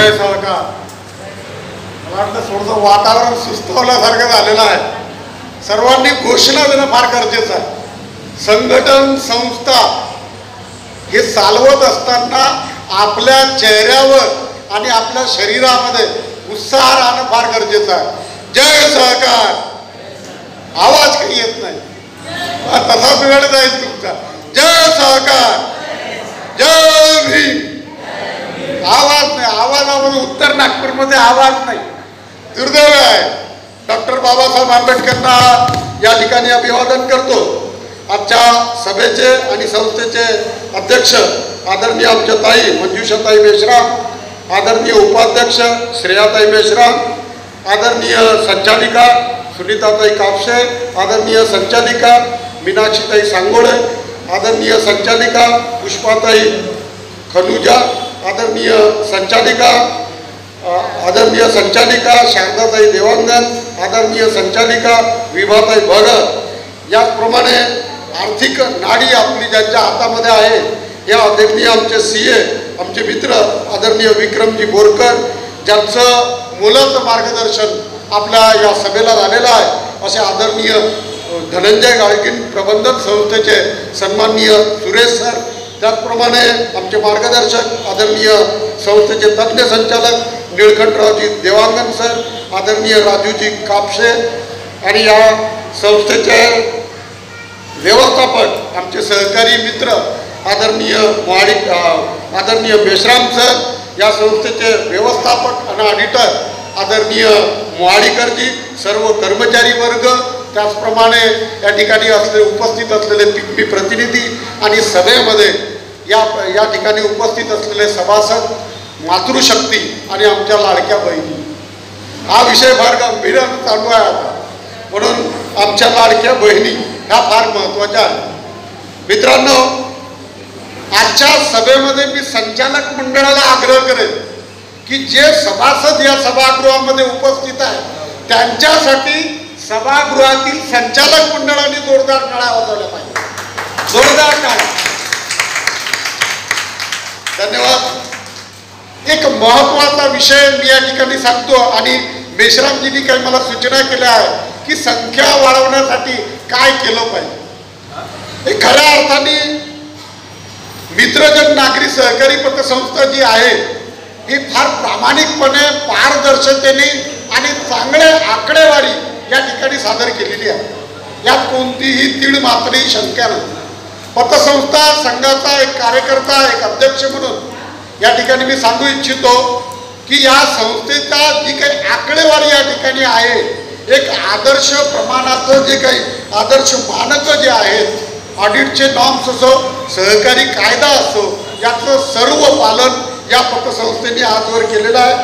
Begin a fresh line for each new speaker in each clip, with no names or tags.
जय सहकार. मला वाटतं थोडंसं वातावरण सुस्तवल्यासारखं झालेलं आहे. सर्वांनी घोषणा देणं फार गरजेचं आहे. संघटन संस्था हे चालवत असताना आपल्या चेहऱ्यावर आणि आपल्या शरीरामध्ये उत्साह राहणं फार गरजेचं आहे. जय सहकार. आवाज काही येत नाही, तसाच वेळ जाईल तुमचा. जय सहकार, जय भीम. आवाज नाही, आवाजामध्ये उत्तर नागपूरमध्ये आवाज नाही. दुर्दैव आहे. डॉक्टर बाबासाहेब आंबेडकरांना या ठिकाणी अभिवादन करतो. आजच्या सभेचे आणि संस्थेचे अध्यक्ष आदरणीय आमच्या ताई मंजुषाताई मेश्राम, आदरणीय उपाध्यक्ष श्रेयाताई मेश्राम, आदरणीय संचालिका सुनीताताई कापसे, आदरणीय संचालिका मीनाक्षीताई सांगोळे, आदरणीय संचालिका पुष्पाताई खनुजा, आदरणीय संचालिका शारदाताई देवांगन, आदरणीय संचालिका विभाताई भगत. याचप्रमाणे आर्थिक नाडी आपली ज्यांच्या हातामध्ये आहे या आदरणीय आमचे CA आमचे मित्र आदरणीय विक्रमजी बोरकर, ज्यांचं मोलाचं मार्गदर्शन आपल्या या सभेला झालेलं आहे, असे आदरणीय धनंजय गाळकीन प्रबंधन संस्थेचे सन्माननीय सुरेश सर, त्याचप्रमाणे आमचे मार्गदर्शक आदरणीय संस्थेचे तज्ज्ञ संचालक निळकंठरावजी देवांगन सर, आदरणीय राजूजी कापसे आणि या संस्थेचे व्यवस्थापक आमचे सहकारी मित्र आदरणीय मेश्राम सर, या संस्थेचे व्यवस्थापक आणि ऑडिटर आदरणीय मोहाडीकरजी, सर्व कर्मचारी वर्ग, त्याचप्रमाणे या ठिकाणी उपस्थित असलेले पिंपी प्रतिनिधी आणि सभेमध्ये या ठिकाणी उपस्थित असलेले सभासद, मातृशक्ती आणि आमच्या लाडक्या बहिणी. हा विषय फार गंभीराने चालू आहे आता, म्हणून आमच्या लाडक्या बहिणी ह्या फार महत्त्वाच्या आहेत. मित्रांनो, आजच्या सभेमध्ये मी संचालक मंडळाला आग्रह करेन की जे सभासद या सभागृहामध्ये उपस्थित आहेत त्यांच्यासाठी सभागृहातील संचालक मंडळाने जोरदार टाळ्या वाजवल्या पाहिजे. जोरदार टाळ्या. धन्यवाद. एक महत्त्वाचा विषय मी या ठिकाणी सांगतो आणि मेश्रामजींनी काही मला सूचना केल्या आहेत की संख्या वाढवण्यासाठी काय केलं पाहिजे. हे खऱ्या अर्थाने मित्रजन नागरी सहकारी पतसंस्था जी आहे ही फार प्रामाणिकपणे, पारदर्शकतेने आणि चांगल्या आकडेवारी या ठिकाणी सादर केलेली आहे. यात कोणतीही तीळ मात्रही शंका नाही. पतसंस्था संघाचा एक कार्यकर्ता, एक अध्यक्ष म्हणून या ठिकाणी मी सांगू इच्छितो की या संस्थेचा जी काही आकडेवारी या ठिकाणी आहे, एक आदर्श प्रमाणाचं जे काही आदर्श मानकं जे आहेत, ऑडिटचे नॉर्म्स असो, सहकारी कायदा असो, याचं सर्व पालन या पतसंस्थेने आजवर केलेलं आहे.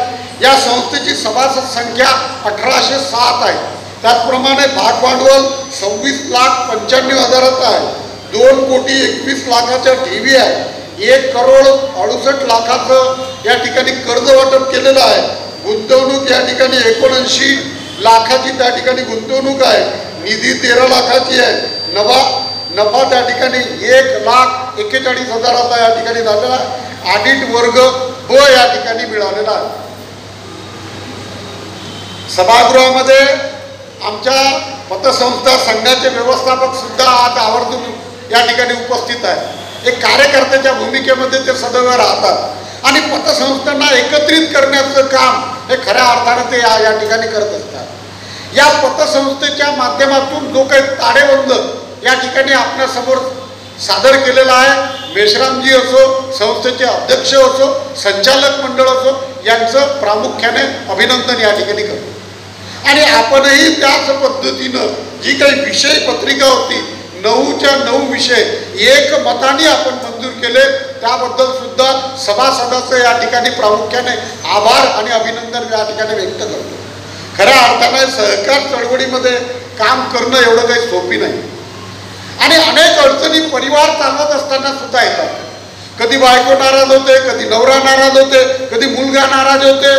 या संस्थेची सभासद संख्या 1807 आहे. त्याचप्रमाणे भागभांडवल 26,95,000 आहे. 2,21,00,000 ठेवी आहे. 1,68,00,000 या ठिकाणी कर्ज वाटप केलेलं आहे. गुंतवणूक या ठिकाणी 79,00,000 त्या ठिकाणी गुंतवणूक आहे. निधी 13,00,000 आहे. नफा त्या ठिकाणी 1,41,000 या ठिकाणी झालेला आहे. ऑडिट वर्ग ब या ठिकाणी मिळालेला आहे. सभागृहामध्ये आमच्या पतसंस्था संघाचे व्यवस्थापक सुद्धा आज आवर्जून या ठिकाणी उपस्थित आहे. एक कार्यकर्त्याच्या भूमिकेमध्ये ते सदैव राहतात आणि पतसंस्थांना एकत्रित करण्याचं काम हे खऱ्या अर्थाने ते या ठिकाणी करत असतात. या पतसंस्थेच्या माध्यमातून जो काही ताळेबंद या ठिकाणी आपल्यासमोर सादर केलेला आहे, मेश्रामजी असो, संस्थेचे अध्यक्ष असो, संचालक मंडळ असो, यांचं प्रामुख्याने अभिनंदन या ठिकाणी करतो. आणि आपणही त्याच पद्धतीनं जी काही विषय पत्रिका होती, 9च्या 9 विषय एकमताने आपण मंजूर केले, त्याबद्दल सुद्धा सभासदाचं या ठिकाणी प्रामुख्याने आभार आणि अभिनंदन या ठिकाणी व्यक्त करतो. खऱ्या अर्थाने सहकार चळवळीमध्ये काम करणं एवढं काही सोपी नाही आणि अनेक अडचणी परिवार चालवत असताना सुद्धा येतात. कधी बायको नाराज होते, कधी नवरा नाराज होते, कधी मुलगा नाराज होते,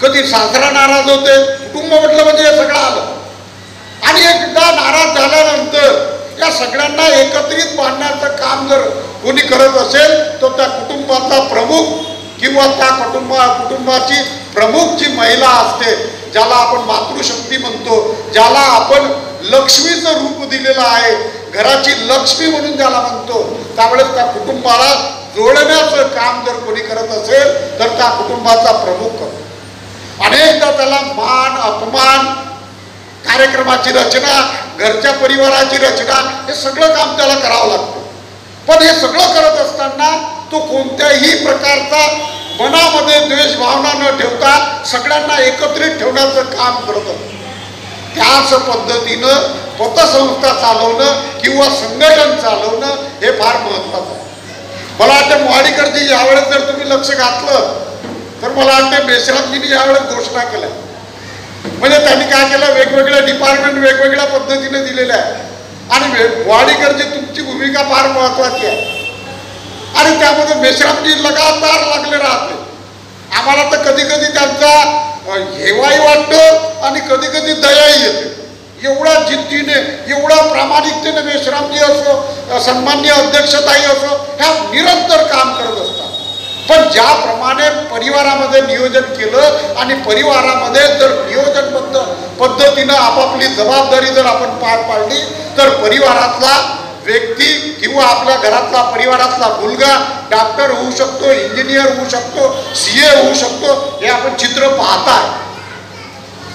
कधी सासरा नाराज होते. कुटुंब म्हटलं म्हणजे हे सगळं आलं आणि एकदा नाराज झाल्यानंतर या सगळ्यांना एकत्रित बांधण्याचं काम जर कोणी करत असेल तर त्या कुटुंबाचा प्रमुख किंवा त्या कुटुंबाची प्रमुख जी महिला असते, ज्याला आपण मातृशक्ती म्हणतो, ज्याला आपण लक्ष्मीचं रूप दिलेलं आहे, घराची लक्ष्मी म्हणून ज्याला म्हणतो, त्यावेळेस त्या कुटुंबाला जोडण्याचं काम जर कोणी करत असेल तर त्या कुटुंबाचा प्रमुख करतो. अनेकदा त्याला मान अपमान, कार्यक्रमाची रचना, घरच्या परिवाराची रचना, हे सगळं काम त्याला करावं लागतं. पण हे सगळं करत असताना तो कोणत्याही प्रकारचा मनामध्ये द्वेष भावना न ठेवता सगळ्यांना एकत्रित ठेवण्याचं काम करत असतो. त्याच पद्धतीनं पतसंस्था चालवणं किंवा संघटन चालवणं हे फार महत्वाचं आहे. मला वाटतं मोहाडीकरजी यावेळेस जर तुम्ही लक्ष घातलं तर मला वाटतं मेश्रामजींनी यावेळेस घोषणा केल्या. म्हणजे त्यांनी काय केलं, वेगवेगळे डिपार्टमेंट वेगवेगळ्या पद्धतीने दिलेले आहे आणि मोहाडीकरजी तुमची भूमिका फार महत्वाची आहे आणि त्यामध्ये मेश्रामजी लगातार लागले राहते. आम्हाला तर कधी कधी त्यांचा हेवाही वाटतं आणि कधी कधी दयाही येते. एवढ्या जिद्दीने, एवढ्या प्रामाणिकतेने मेश्रामजी असो, सन्माननीय अध्यक्षताई असो, ह्या निरंतर काम करत असतात. पण ज्याप्रमाणे परिवारामध्ये नियोजन केलं आणि परिवारामध्ये जर नियोजनबद्ध पद्धतीनं आपापली जबाबदारी जर आपण पार पाडली तर परिवारातला व्यक्ती किंवा आपल्या घरातला परिवारातला मुलगा डॉक्टर होऊ शकतो, इंजिनियर होऊ शकतो, CA होऊ शकतो, हे आपण चित्र पाहताय.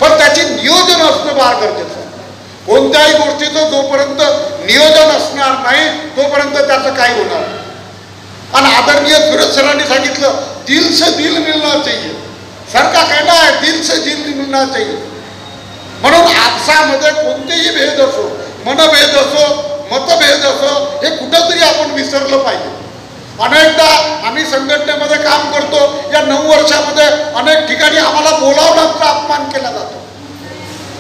पण त्याची नियोजन असणं फार गरजेचं आहे. कोणत्याही गोष्टीचं जोपर्यंत नियोजन असणार नाही तोपर्यंत त्याचं काही होणार नाही. आणि आदरणीय सूरज सरांनी सांगितलं, दिल से दिल मिलना चाहिए. सर का कहना है, दिल से दिल मिलना चाहिए. म्हणून आपसामध्ये कोणतेही भेद असो, मनभेद असो, मतभेद असो, हे कुठंतरी आपण विसरलं पाहिजे. अनेकदा आम्ही संघटनेमध्ये काम करतो, या 9 वर्षामध्ये अनेक ठिकाणी आम्हाला बोलावण्याचा अपमान केला जातो,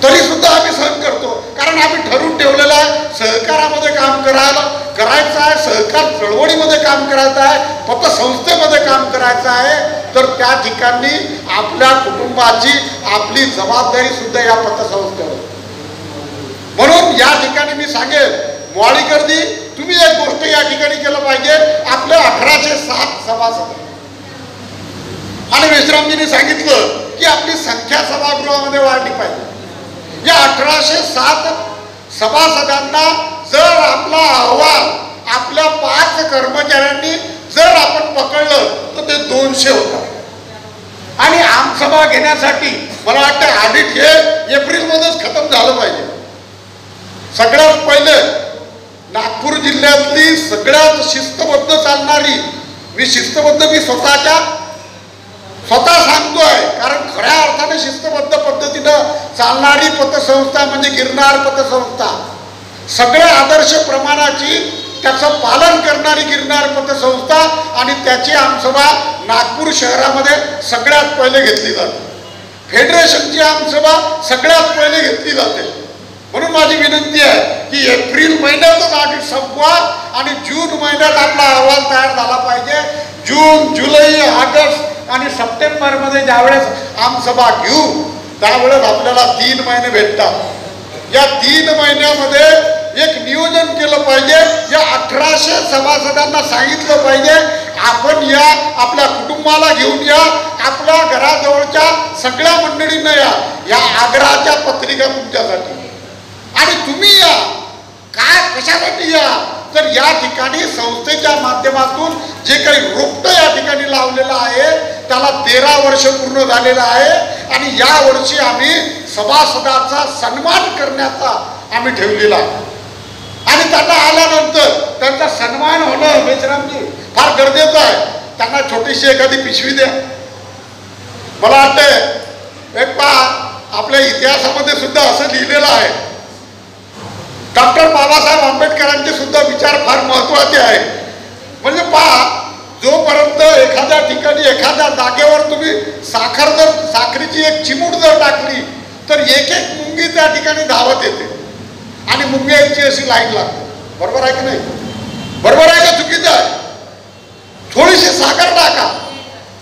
तरी सुद्धा आम्ही सहन करतो. कारण आम्ही ठरवून ठेवलेलं आहे सहकारामध्ये काम करायचं आहे, सहकार चळवळीमध्ये काम करायचं आहे, पतसंस्थेमध्ये काम करायचं आहे. तर त्या ठिकाणी आपल्या कुटुंबाची आपली जबाबदारी सुद्धा या पतसंस्थेवर. म्हणून या ठिकाणी मी सांगेल, मोहाडीकरजी तुम्ही एक गोष्ट या ठिकाणी केलं पाहिजे, आपले 1807 सभासद आणि मेश्रामजींनी सांगितलं की आपली संख्या सभागृहामध्ये वाढली पाहिजे. या 1807 सभासदांना जर आपला अहवाल आपल्या 5 कर्मचाऱ्यांनी जर आपण पकडलं तर ते 200 होतात. आणि आमसभा घेण्यासाठी मला वाटतं ऑडिट हे एप्रिलमध्येच खतम झालं पाहिजे. सगळ्यात पहिले नागपूर जिल्ह्यातली सगळ्यात शिस्तबद्ध चालणारी, मी स्वतः सांगतोय, कारण खऱ्या अर्थाने शिस्तबद्ध पद्धतीनं चालणारी पतसंस्था म्हणजे गिरनार पतसंस्था. सगळ्या आदर्श प्रमाणाची त्याचं पालन करणारी गिरनार पतसंस्था आणि त्याची आमसभा नागपूर शहरामध्ये सगळ्यात पहिले घेतली जाते. फेडरेशनची आमसभा सगळ्यात पहिले घेतली जाते. म्हणून माझी विनंती आहे की एप्रिल महिन्यातच ऑडिट संपवा आणि जून महिन्यात आपला अहवाल तयार झाला पाहिजे. जून, जुलै, ऑगस्ट आणि सप्टेंबरमध्ये ज्यावेळेस आमसभा घेऊ त्यावेळेस आपल्याला 3 महिने भेटतात. या 3 महिन्यामध्ये एक नियोजन केलं पाहिजे. या 1800 सभासदांना सांगितलं पाहिजे, आपण या, आपल्या कुटुंबाला घेऊन या, आपल्या घराजवळच्या सगळ्या मंडळींना या आग्रहाच्या पत्रिका तुमच्यासाठी आणि तुम्ही या. काय कशासाठी या, तर या ठिकाणी संस्थेच्या माध्यमातून जे काही रोपटं या ठिकाणी लावलेलं आहे त्याला 13 वर्ष पूर्ण झालेलं आहे आणि या वर्षी आम्ही सभासदाचा सन्मान करण्याचा आम्ही ठेवलेला आहे. आणि त्यांना आल्यानंतर त्यांचा सन्मान होणं मेश्रामजी फार गरजेचं आहे. त्यांना छोटीशी एखादी पिशवी द्या. मला वाटतं एक पहा, आपल्या इतिहासामध्ये सुद्धा असं लिहिलेलं आहे, डॉक्टर बाबासाहेब आंबेडकरांचे सुद्धा विचार फार महत्वाचे आहेत. म्हणजे पहा, जोपर्यंत एखाद्या ठिकाणी एखाद्या जागेवर तुम्ही साखरेची एक चिमूट जर टाकली तर एक मुंगी त्या ठिकाणी धावत येते आणि मुंग्यांची अशी लाईन लागते. बरोबर आहे की नाही? बरोबर आहे का चुकीचं आहे? थोडीशी साखर टाका.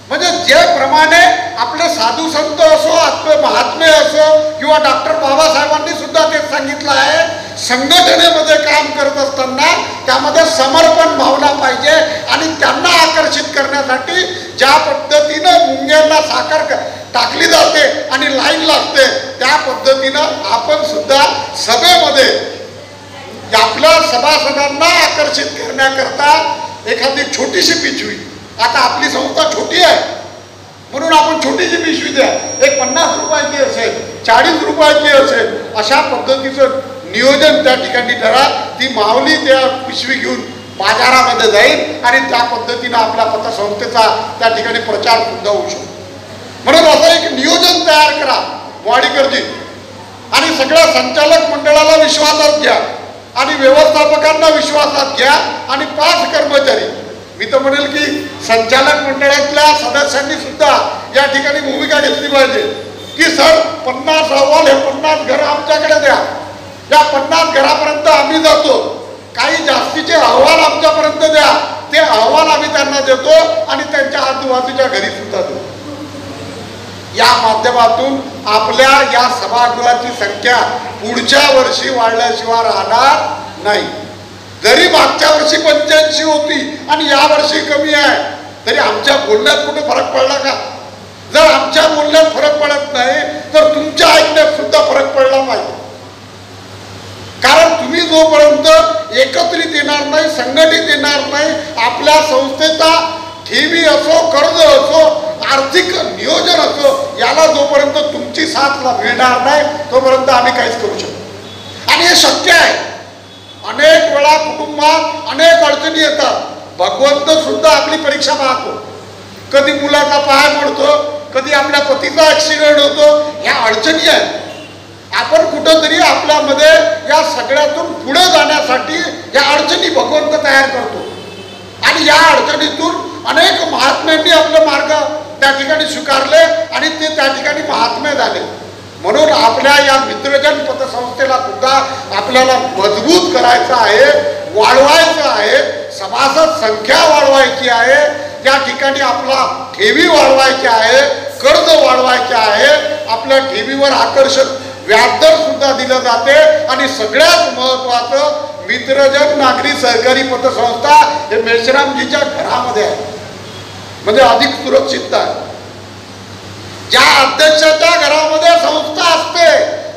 म्हणजे ज्याप्रमाणे आपले साधू संत असो, आपले महात्मे असो किंवा डॉक्टर बाबासाहेबांनी सुद्धा ते सांगितलं आहे, संघटनेमध्ये काम करत असताना त्यामध्ये समर्पण भावना पाहिजे आणि त्यांना आकर्षित करण्यासाठी ज्या पद्धतीनं मुंग्यांना साखर टाकली जाते आणि लाईन लागते त्या पद्धतीनं आपण सुद्धा सभेमध्ये आपल्या सभासदांना आकर्षित करण्याकरता एखादी छोटीशी पिशवी, आता आपली संस्था छोटी आहे म्हणून आपण छोटीशी पिशवी द्या, एक 50 रुपयाची असेल, 40 रुपयाची असेल, अशा पद्धतीचं नियोजन त्या ठिकाणी करा. ती माऊली त्या पिशवी घेऊन बाजारामध्ये जाईल आणि त्या पद्धतीनं आपल्या पतसंस्थेचा त्या ठिकाणी प्रचार सुद्धा होऊ शकतो. म्हणून असं एक नियोजन तयार करा वाडीकरजी आणि सगळ्या संचालक मंडळाला विश्वासात घ्या आणि व्यवस्थापकांना विश्वासात घ्या आणि 5 कर्मचारी, मी तर म्हणेल की संचालक मंडळातल्या सदस्यांनी सुद्धा या ठिकाणी भूमिका घेतली पाहिजे की सर 50 अहवाल हे 50 घरं आमच्याकडे द्या, या 50 घरापर्यंत आम्ही जातो, काही जास्तीचे अहवाल आमच्यापर्यंत द्या, ते अहवाल आम्ही त्यांना देतो आणि त्यांच्या आजूबाजूच्या घरी सुद्धा देतो. या माध्यमातून आपल्या या सभागृहाची संख्या पुढच्या वर्षी वाढल्याशिवाय राहणार नाही. जरी मागच्या वर्षी 85 होती आणि या वर्षी कमी आहे तरी आमच्या बोलण्यात कुठे फरक पडला का? जर आमच्या बोलण्यात फरक पडत नाही तर तुमच्या ऐकण्यात सुद्धा फरक पडला पाहिजे. कारण तुम्ही जोपर्यंत एकत्रित येणार नाही, संघटित येणार नाही, आपल्या संस्थेचा ठेवी असो, कर्ज असो, आर्थिक नियोजन असो, याला जोपर्यंत तुमची साथ मिळणार नाही तोपर्यंत आम्ही काहीच करू शकतो. आणि हे शक्य आहे. अनेक वेळा कुटुंबात अनेक अडचणी येतात. भगवंत सुद्धा आपली परीक्षा पाहतो. कधी मुलाचा पाय मोडतो, कधी आपल्या पतीचा ऍक्सिडेंट होतो, ह्या अडचणी आहेत. आपण कुठंतरी आपल्यामध्ये या सगळ्यातून पुढे जाण्यासाठी या अडचणी भगवंत तयार करतो आणि या अडचणीतून अनेक महात्म्यांनी आपले मार्ग त्या ठिकाणी स्वीकारले आणि ते त्या ठिकाणी महात्मे झाले. म्हणून आपल्या या मित्रजन पतसंस्थेला सुद्धा आपल्याला मजबूत करायचं आहे, वाढवायचं आहे, सभासद संख्या वाढवायची आहे, त्या ठिकाणी आपला ठेवी वाढवायची आहे, कर्ज वाढवायचे आहे, आपल्या ठेवीवर आकर्षक व्याजदर सुद्धा दिलं जाते आणि सगळ्यात महत्वाचं मित्रजन नागरी सहकारी पतसंस्था हे मेश्रामजीच्या घरामध्ये आहे, म्हणजे अधिक सुरक्षितता आहे. ज्या अध्यक्षाच्या घरामध्ये संस्था असते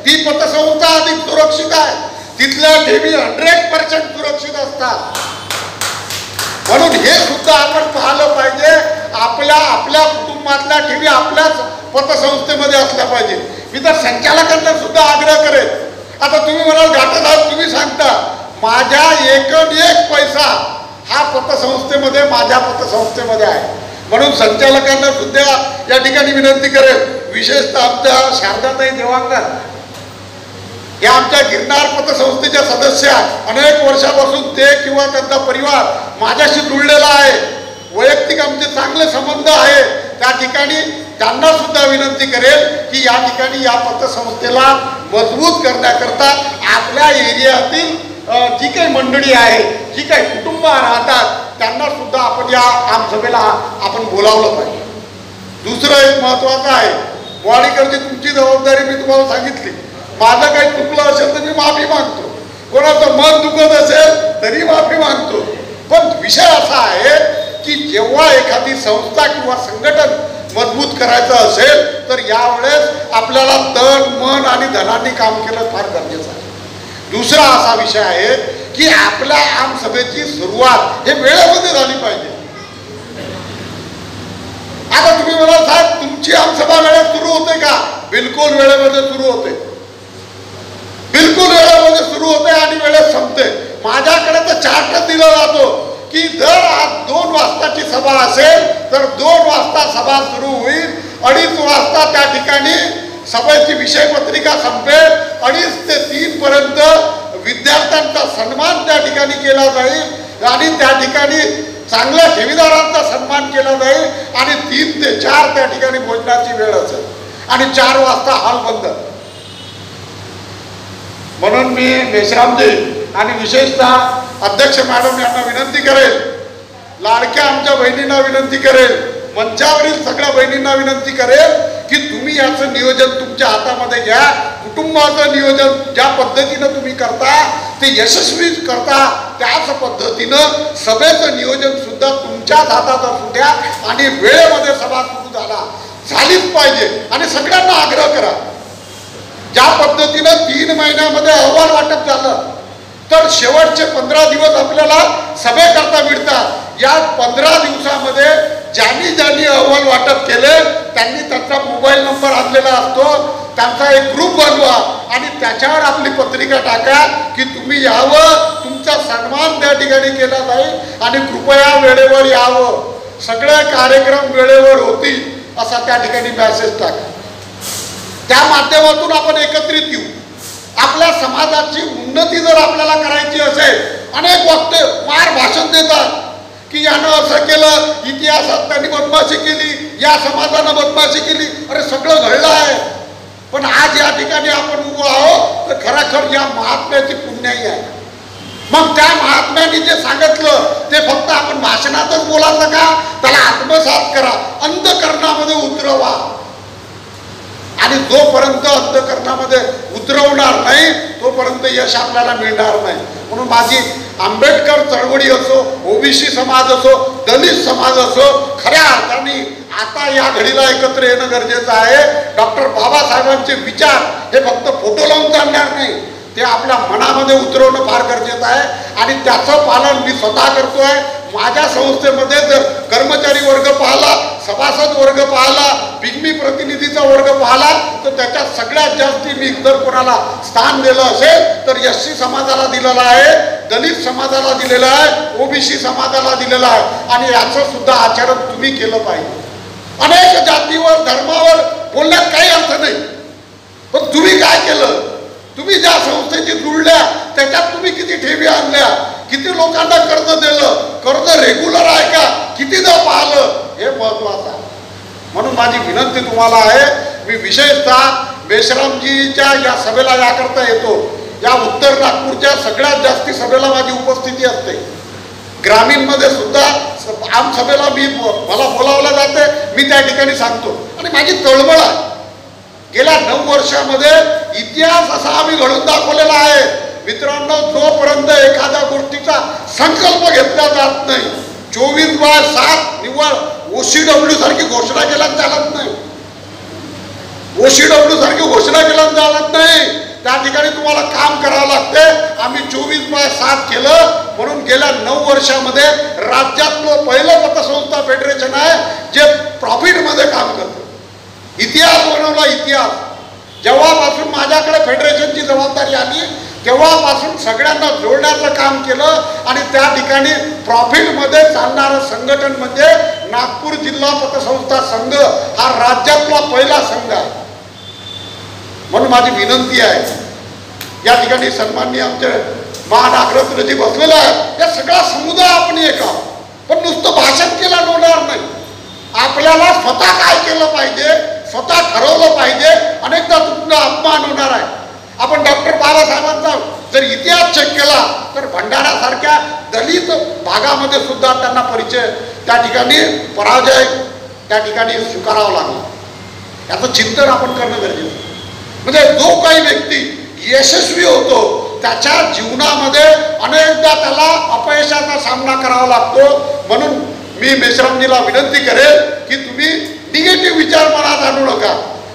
ती पतसंस्था अधिक सुरक्षित आहे. तिथल्या ठेवी 100% सुरक्षित असतात. म्हणून हे सुद्धा आपण पाहिलं पाहिजे. आपल्या कुटुंबातल्या ठेवी आपल्याच पतसंस्थेमध्ये असल्या पाहिजे. मी तर संचालकांना सुद्धा आग्रह करेन. आता तुम्ही म्हणाल घाटे साहेब तुम्ही सांगता, माझ्या एकूण एक पैसा हा पतसंस्थेमध्ये माझ्या पतसंस्थेमध्ये आहे. म्हणून संचालकांना सुद्धा या ठिकाणी विनंती करेल, विशेषतः आमच्या शारदाताई देवांगण या आमच्या गिरनार पतसंस्थेच्या सदस्य अनेक वर्षापासून ते किंवा त्यांचा परिवार माझ्याशी जुळलेला आहे. वैयक्तिक आमचे चांगले संबंध आहे. त्या ठिकाणी त्यांना सुद्धा विनंती करेल की या ठिकाणी या पतसंस्थेला मजबूत करण्याकरता आपल्या एरियातील जी काही मंडळी आहे, जी काही कुटुंब राहतात त्यांना सुद्धा आपण या आमसभेला आपण बोलावलं पाहिजे. दुसरं एक महत्वाचं आहे, वाडीकरची तुमची जबाबदारी मी तुम्हाला सांगितली. माझं काही चुकलं असेल तर मी माफी मागतो, कोणाचं मन दुखत असेल तरी माफी मागतो. पण विषय असा आहे की जेव्हा एखादी संस्था किंवा संघटन मजबूत करायचं असेल तर यावेळेस आपल्याला तन मन आणि धनाने काम केलं फार गरजेचं आहे. दुसरा असा विषय आहे की आपल्या आमसभेची सुरुवात हे वेळेमध्ये झाली पाहिजे. आता तुम्ही म्हणाल साहेब तुमची आमसभा वेळेत सुरू होते का? बिलकुल वेळेमध्ये सुरू होते, बिलकुल वेळेमध्ये सुरू होते आणि वेळेत संपते. माझ्याकडे तर चार्ट दिला जातो की जर आज 2 वाजताची सभा असेल तर 2 वाजता सभा सुरू होईल, 2:30 वाजता त्या ठिकाणी सभेची विषयपत्रिका संपेल, 2:30 ते 3 पर्यंत विद्यार्थ्यांचा सन्मान त्या ठिकाणी केला जाईल आणि त्या ठिकाणी चांगल्या ठेवीदारांचा सन्मान केला जाईल आणि 3 ते 4 त्या ठिकाणी भोजनाची वेळ असेल आणि 4 वाजता हॉल बंद. म्हणून मी मेश्रामजी आणि विशेषतः अध्यक्ष मॅडम यांना विनंती करेल, लाडक्या आमच्या बहिणींना विनंती करेल, मंचावरील सगळ्या बहिणींना विनंती करेल की तुम्ही याचं नियोजन तुमच्या हातामध्ये घ्या. कुटुंबाचं नियोजन ज्या पद्धतीनं तुम्ही करता ते यशस्वी करता, त्याच पद्धतीनं सभेचं नियोजन सुद्धा तुमच्याच हातात असू द्या आणि वेळेमध्ये सभा सुरू झालीच पाहिजे. आणि सगळ्यांना आग्रह करा, ज्या पद्धतीनं 3 महिन्यामध्ये अहवाल वाटप झालं तर शेवटचे 15 दिवस आपल्याला सभेकरता मिळतात. या 15 दिवसामध्ये ज्यांनी अहवाल वाटप केले त्यांनी त्यांचा मोबाईल नंबर आणलेला असतो, त्यांचा एक ग्रुप बनवा आणि त्याच्यावर आपली पत्रिका टाका की तुम्ही यावं, तुमचा सन्मान त्या ठिकाणी केला जाईल आणि कृपया वेळेवर यावं, सगळे कार्यक्रम वेळेवर होतील असा त्या ठिकाणी मेसेज टाका. त्या माध्यमातून आपण एकत्रित येऊ. आपल्या समाजाची उन्नती जर आपल्याला करायची असेल, अनेक वक्ते मार भाषण देतात की यानं असं केलं, इतिहासात त्यांनी बदमाशी केली, या समाजानं बदमाशी केली. अरे सगळं घडलं आहे, पण आज या ठिकाणी आपण उभं आहोत तर खरोखर या महात्म्याची पुण्याई आहे. मग त्या महात्म्याने जे सांगितलं ते फक्त आपण भाषणातच बोलायचं का? त्याला आत्मसात करा, अंतःकरणामध्ये उतरवा. आणि जोपर्यंत अंतःकरणामध्ये उतरवणार नाही तोपर्यंत यश आपल्याला मिळणार नाही. म्हणून माझी आंबेडकर चळवळी असो, ओबीसी समाज असो, दलित समाज असो, खऱ्या अर्थाने आता या घडीला एकत्र येणं गरजेचं आहे. डॉक्टर बाबासाहेबांचे विचार हे फक्त फोटो लावून चालणार नाही, ते आपल्या मनामध्ये उतरवणं फार गरजेचं आहे. आणि त्याचं पालन मी स्वतः करतोय. माझ्या संस्थेमध्ये जर कर्मचारी वर्ग पाहिला, सभासद वर्ग पाहिला, पिगमी प्रतिनिधीचा वर्ग पाहिला तर त्याच्यात सगळ्यात जास्ती मी जर कोणाला स्थान दिलं असेल तर एससी समाजाला दिलेलं आहे, दलित समाजाला दिलेलं आहे, ओबीसी समाजाला दिलेलं आहे. आणि याचं सुद्धा आचरण तुम्ही केलं पाहिजे. अनेक जातीवर धर्मावर बोलण्यात काही अर्थ नाही, पण तुम्ही काय केलं? तुम्ही ज्या संस्थेची जुळल्या त्याच्यात तुम्ही किती ठेवी आणल्या, किती लोकांना कर्ज दिलं, कर्ज रेग्युलर आहे का, कितीदा पाहिलं, हे महत्वाचं आहे. म्हणून माझी विनंती तुम्हाला आहे, मी विशेषतः बेशरामजीच्या या सभेला याकरता येतो. या उत्तर नागपूरच्या सगळ्यात जास्ती सभेला माझी उपस्थिती असते. ग्रामीणमध्ये सुद्धा आम सभेला मला बोलावलं जाते, मी त्या ठिकाणी सांगतो. आणि माझी तळमळ आहे. गेल्या 9 वर्षामध्ये इतिहास असा आम्ही घडून दाखवलेला आहे. मित्रांनो, जोपर्यंत एखाद्या गोष्टीचा संकल्प घेतला जात नाही, 24/7 निव्वळ OCW सारखी घोषणा केला चालत नाही. OCW सारखी घोषणा केला चालत नाही. त्या ठिकाणी तुम्हाला काम करावं लागते. आम्ही 24/7 केलं. म्हणून गेल्या 9 वर्षामध्ये राज्यातलं पहिलं पतसंस्था फेडरेशन आहे जे प्रॉफिटमध्ये काम करतं. इतिहास बनवला. इतिहास जेव्हापासून माझ्याकडे फेडरेशनची जबाबदारी आली तेव्हापासून सगळ्यांना जोडण्याचं काम केलं. आणि त्या ठिकाणी प्रॉफिटमध्ये चालणारं संघटन म्हणजे नागपूर जिल्हा पतसंस्था संघ हा राज्यातला पहिला संघ आहे. म्हणून माझी विनंती आहे, या ठिकाणी सन्माननीय आमचे महानागरत्रजी बसलेला आहे, या सगळा समुदाय आपण एक आहोत. पण नुसतं भाषण केलं होणार नाही. आपल्याला स्वतः काय केलं पाहिजे, स्वतः ठरवलं पाहिजे. अनेकदा तुमचा अपमान होणार आहे. आपण डॉक्टर बाबासाहेबांचा जर इतिहास चेक केला तर भंडारासारख्या दलित भागामध्ये सुद्धा त्यांना परिचय, त्या ठिकाणी पराजय त्या ठिकाणी स्वीकारावा लागला. याचं चिंतन आपण करणं गरजेचं. म्हणजे जो काही व्यक्ती यशस्वी होतो त्याच्या जीवनामध्ये अनेकदा त्याला अपयशाचा सामना करावा लागतो. म्हणून मी मेश्रामजीला विनंती करेल की तुम्ही निगेटिव्ह विचार मनात आणू नका.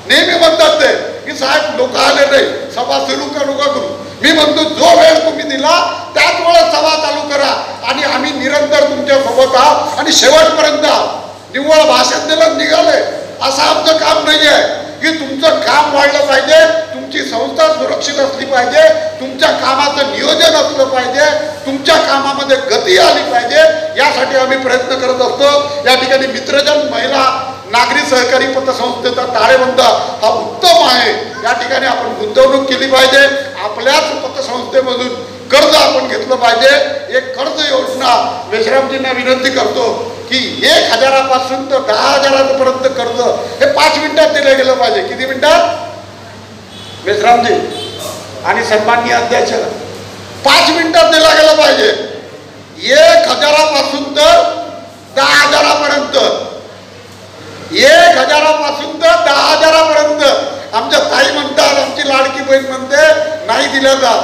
नेहमी म्हणतात ते की साहेब लोक आले नाही, सभा सुरू करू का करू. मी म्हणतो जो वेळ तुम्ही दिला त्याच वेळेस सभा चालू करा आणि आम्ही निरंतर तुमच्या सोबत आहोत आणि शेवटपर्यंत आहोत. निव्वळ भाषण दिलं निघाले असं आमचं काम नाही आहे. की तुमचं काम वाढलं पाहिजे, तुमची संस्था सुरक्षित असली पाहिजे, तुमच्या कामाचं नियोजन असलं पाहिजे, तुमच्या कामामध्ये गती आली पाहिजे, यासाठी आम्ही प्रयत्न करत असतो. या ठिकाणी मित्रजन महिला नागरी सहकारी पतसंस्थेचा ताळेबंद हा उत्तम आहे. या ठिकाणी आपण गुंतवणूक केली पाहिजे. आपल्याच पतसंस्थेमधून कर्ज आपण घेतलं पाहिजे. एक कर्ज योजना मेश्रामजींना विनंती करतो की 1000पासून तर 10,000पर्यंत कर्ज हे 5 मिनिटात दिलं गेलं पाहिजे. किती मिनिटात मेश्रामजी आणि सन्माननीय अध्यक्ष? 5 मिनिटात दिला गेलं पाहिजे. 1000पासून तर 10,000पर्यंत, 1000पासून तर 10,000पर्यंत आमच्या ताई म्हणतात, आमची लाडकी बहीण म्हणते नाही दिलं जात.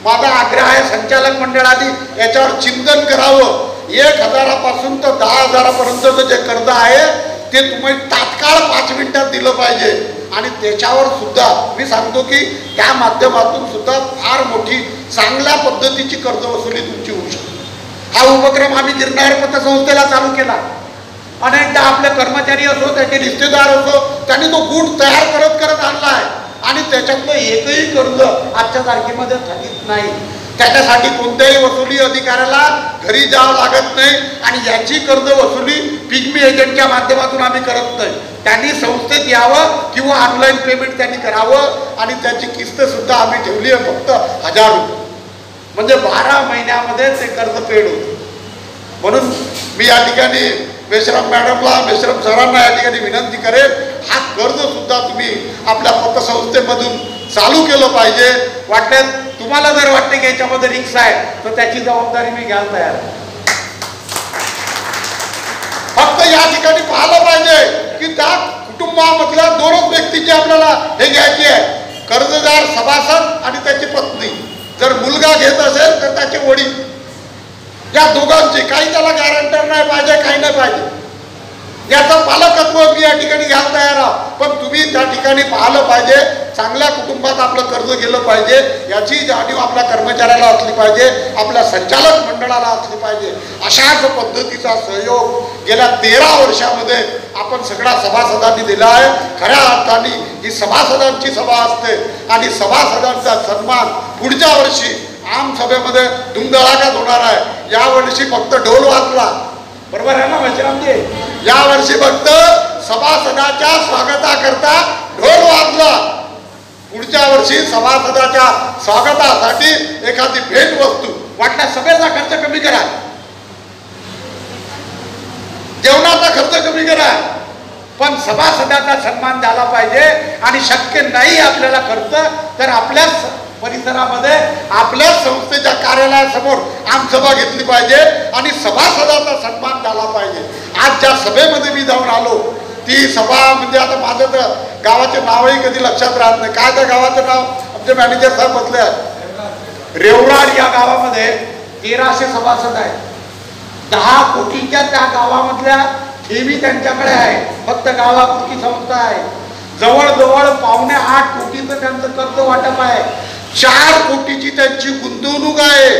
माझा आग्रह आहे संचालक मंडळाने याच्यावर चिंतन करावं. 1,000पासून तर 10,000पर्यंतचं जे कर्ज आहे ते तुम्ही तात्काळ 5 मिनिटात दिलं पाहिजे. आणि त्याच्यावर सुद्धा मी सांगतो की त्या माध्यमातून सुद्धा फार मोठी चांगल्या पद्धतीची कर्ज वसुली तुमची होऊ शकते. हा उपक्रम आम्ही गिरनार पतसंस्थेला चालू केला. अनेकदा आपले कर्मचारी असो, त्याचे रिश्तेदार असो, त्यांनी तो गुण तयार करत करत आणला आहे आणि त्याच्यातलं एकही कर्ज आजच्या तारखेमध्ये थकीत नाही. त्याच्यासाठी कोणत्याही वसुली अधिकाऱ्याला घरी जावं लागत नाही आणि याची कर्ज वसुली पिग्मी एजंटच्या माध्यमातून आम्ही करत नाही. त्यांनी संस्थेत यावं किंवा ऑनलाईन पेमेंट त्यांनी करावं आणि त्याची किस्त सुद्धा आम्ही ठेवली आहे फक्त 1000 रुपये, म्हणजे 12 महिन्यामध्ये ते कर्ज पेड होतं. म्हणून मी या ठिकाणी मेश्राम मॅडमला, मेश्राम सरांना या ठिकाणी विनंती करेन, हा कर्ज सुद्धा तुम्ही आपल्या पतसंस्थेमधून चालू केलं पाहिजे. वाटल्यास तुम्हाला जर वाटते की याच्यामध्ये रिस्क आहे तर त्याची जबाबदारी मी घ्यायला तयार आहे. फक्त या ठिकाणी पाहिलं पाहिजे की त्या कुटुंबामधल्या 2च व्यक्तीची आपल्याला हे घ्यायची आहे, कर्जदार सभासद आणि त्याची पत्नी. जर मुलगा घेत असेल तर त्याचे वडील, या दोघांची. काही त्याला गॅरंटर नाही पाहिजे, काही नाही पाहिजे. याचं पालकत्व मी या ठिकाणी घ्यायला तयार आहोत. पण तुम्ही त्या ठिकाणी पाहिलं पाहिजे, चांगल्या कुटुंबात आपलं कर्ज गेलं पाहिजे याची जाणीव आपल्या कर्मचाऱ्याला असली पाहिजे, आपल्या संचालक मंडळाला असली पाहिजे. अशाच पद्धतीचा सहयोग गेल्या 13 वर्षामध्ये आपण सगळ्या सभासदांनी दिला आहे. खऱ्या अर्थाने ही सभासदांची सभा असते आणि सभासदांचा सन्मान पुढच्या वर्षी आम सभेमध्ये धुमधडाक्यात होणार आहे. यावर्षी फक्त ढोल वाजला, बरोबर आहे ना मेश्रामजी? यावर्षी फक्त सभासदाच्या स्वागताकरता ढोल वाजला. पुढच्या वर्षी सभासदाच्या स्वागतासाठी एखादी भेट वस्तू, वाटल्या सगळ्याचा खर्च कमी करा, जेवणाचा खर्च कमी करा, पण सभासदाचा सन्मान झाला पाहिजे. आणि शक्य नाही आपल्याला खर्च तर आपल्या परिसरामध्ये आपल्या संस्थेच्या कार्यालयासमोर आमसभा घेतली पाहिजे आणि सभासदाचा सन्मान झाला पाहिजे. आज ज्या सभेमध्ये मी जाऊन आलो ती सभा म्हणजे आता माझं तर गावाचे नावही कधी लक्षात राहत नाही. काय त्या गावाचं नाव आमचे मॅनेजर साहेब बसले आहेत. रेवराड या गावामध्ये 1300 सभासद आहेत. 10 कोटीच्या त्या गावामधल्या ठेवी त्यांच्याकडे आहे. फक्त गावापुरती संस्था आहे. जवळजवळ 8.25 कोटीचं त्यांचं कर्ज वाटप आहे. 4 कोटीची त्यांची गुंतवणूक आहे.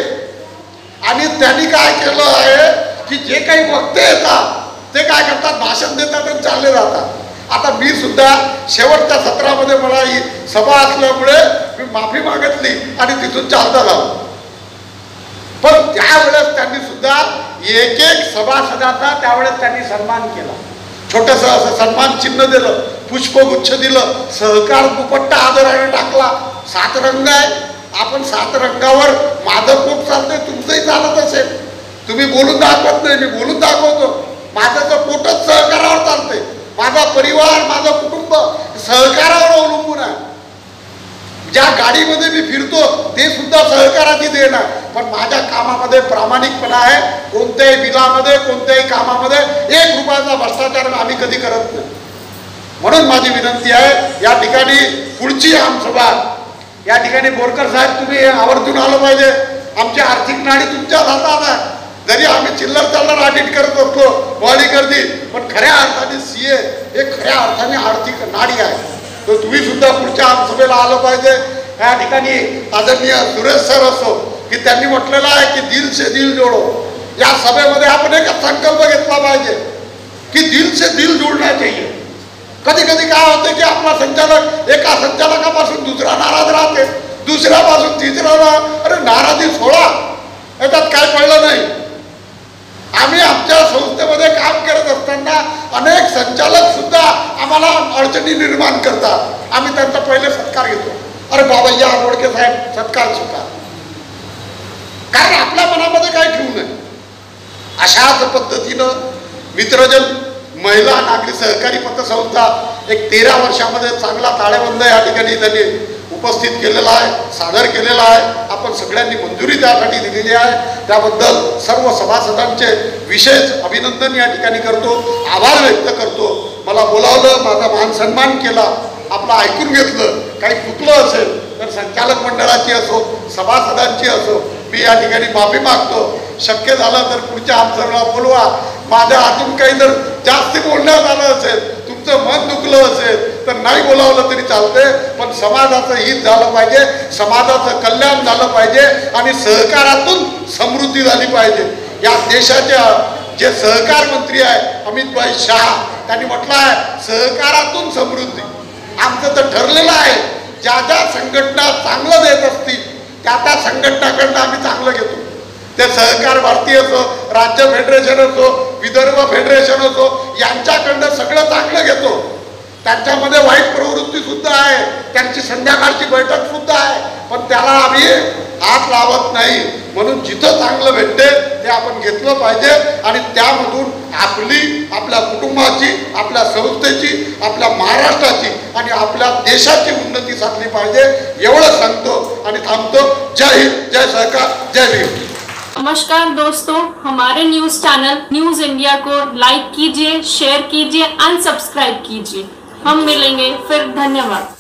आणि त्यांनी काय केलं आहे की जे काही वक्ते येतात ते काय करतात, भाषण देतात आणि चालले जातात. आता मी सुद्धा शेवटच्या सत्रामध्ये मला ही सभा असल्यामुळे मी माफी मागितली आणि तिथून चालता झालो. पण त्यावेळेस त्यांनी सुद्धा एक सभासदाचा त्यावेळेस त्यांनी सन्मान केला. छोटस असं सन्मान चिन्ह दिलं, पुष्पगुच्छ दिलं, सहकार दुपट्टा आदराने टाकला. 7 रंग आहे, आपण 7 रंगावर माझं पोट चालतंय, तुमचंही चालत असेल. तुम्ही बोलून दाखवत नाही, मी बोलून दाखवतो. माझं तर पोटच सहकारावर चालतंय. माझा परिवार, माझं कुटुंब सहकारावर अवलंबून आहे. ज्या गाडीमध्ये मी फिरतो ते सुद्धा सहकाराची देण आहे. पण माझ्या कामामध्ये प्रामाणिकपणा आहे. कोणत्याही बिलामध्ये, कोणत्याही कामामध्ये 1 रुपयाचा भ्रष्टाचार आम्ही कधी करत नाही. म्हणून माझी विनंती आहे, या ठिकाणी पुढची आमसभा या ठिकाणी बोरकर साहेब तुम्ही आवर्जून आलं पाहिजे. आमची आर्थिक नाडी तुमच्या हातात आहे. जरी आम्ही चिल्लर चालणार ऑडिट करत असतो बॉडी गर्दी, पण खऱ्या अर्थाने सीए हे खऱ्या अर्थाने आर्थिक नाडी आहे. तर तुम्ही सुद्धा पुढच्या आमसभेला आलं पाहिजे. या ठिकाणी आदरणीय सुरेश सर असो की त्यांनी म्हटलेलं आहे की दिल से दिल जोडो. या सभेमध्ये आपण एक संकल्प घेतला पाहिजे की दिल से दिल जोडना चाहिए. कधी कधी काय होते की आपला संचालक एका संचालकापासून दुसरा नाराज राहते, दुसऱ्यापासून तिसरा. अरे नाराजी सोडा, याच्यात काय पडलं नाही. आम्ही आमच्या संस्थेमध्ये काम करत असताना अनेक संचालक सुद्धा आम्हाला अडचणी निर्माण करतात. आम्ही त्यांचा पहिले सत्कार घेतो. अरे बाबा या बोडके साहेब सत्कार स्वीकार, कारण आपल्या मनामध्ये काय ठेवू नये. अशाच पद्धतीनं मित्रजन महिला नागरी सहकारी पतसंस्था एक 13 वर्षामध्ये चांगला ताळेबंद या ठिकाणी त्यांनी उपस्थित केलेला आहे, सादर केलेला आहे. आपण सगळ्यांनी मंजुरी त्यासाठी दिलेली आहे. त्याबद्दल सर्व सभासदांचे विशेष अभिनंदन या ठिकाणी करतो, आभार व्यक्त करतो. मला बोलावलं, माझा मान सन्मान केला. आपलं ऐकून घेतलं, काही चुकलं असेल तर संचालक मंडळाची असो, सभासदांची असो, मी या ठिकाणी माफी मागतो. शक्य झालं तर पुढच्या आमसभेला बोलवा. माझ्या अजून काही जर जास्त बोलण्यात आलं असेल, तुमचं मन दुखलं असेल तर नाही बोलावलं तरी चालते, पण समाजाचं हित झालं पाहिजे, समाजाचं कल्याण झालं पाहिजे आणि सहकारातून समृद्धी झाली पाहिजे. या देशाच्या जे सहकार मंत्री आहे अमित भाई शहा, त्यांनी म्हटलं आहे सहकारातून समृद्धी. आमचं तर ठरलेलं आहे, ज्या ज्या संघटना चांगलं देत असतील त्या त्या संघटनाकडनं आम्ही चांगलं घेतो. ते सहकार भारती असो, राज्य फेडरेशन असो, विदर्भ फेडरेशन असो, यांच्याकडनं सगळं चांगलं घेतो. त्यांच्यामध्ये वाईट प्रवृत्ती सुद्धा आहे, त्यांची संध्याकाळची बैठक सुद्धा आहे, पण त्याला आम्ही हात लावत नाही. म्हणून जिथं चांगलं भेटते ते आपण घेतलं पाहिजे आणि त्यामधून आपल्या कुटुंबाची, आपल्या संस्थेची, आपल्या महाराष्ट्राची आणि आपल्या देशाची उन्नती साधली पाहिजे. एवढं सांगतो आणि थांबतो. जय हिंद, जय सहकार, जय भीम.
नमस्कार दोस्तों, हमारे न्यूज चैनल न्यूज इंडिया को लाइक कीजिए, शेयर कीजिए, अनसब्सक्राइब कीजिए. हम मिलेंगे फिर. धन्यवाद.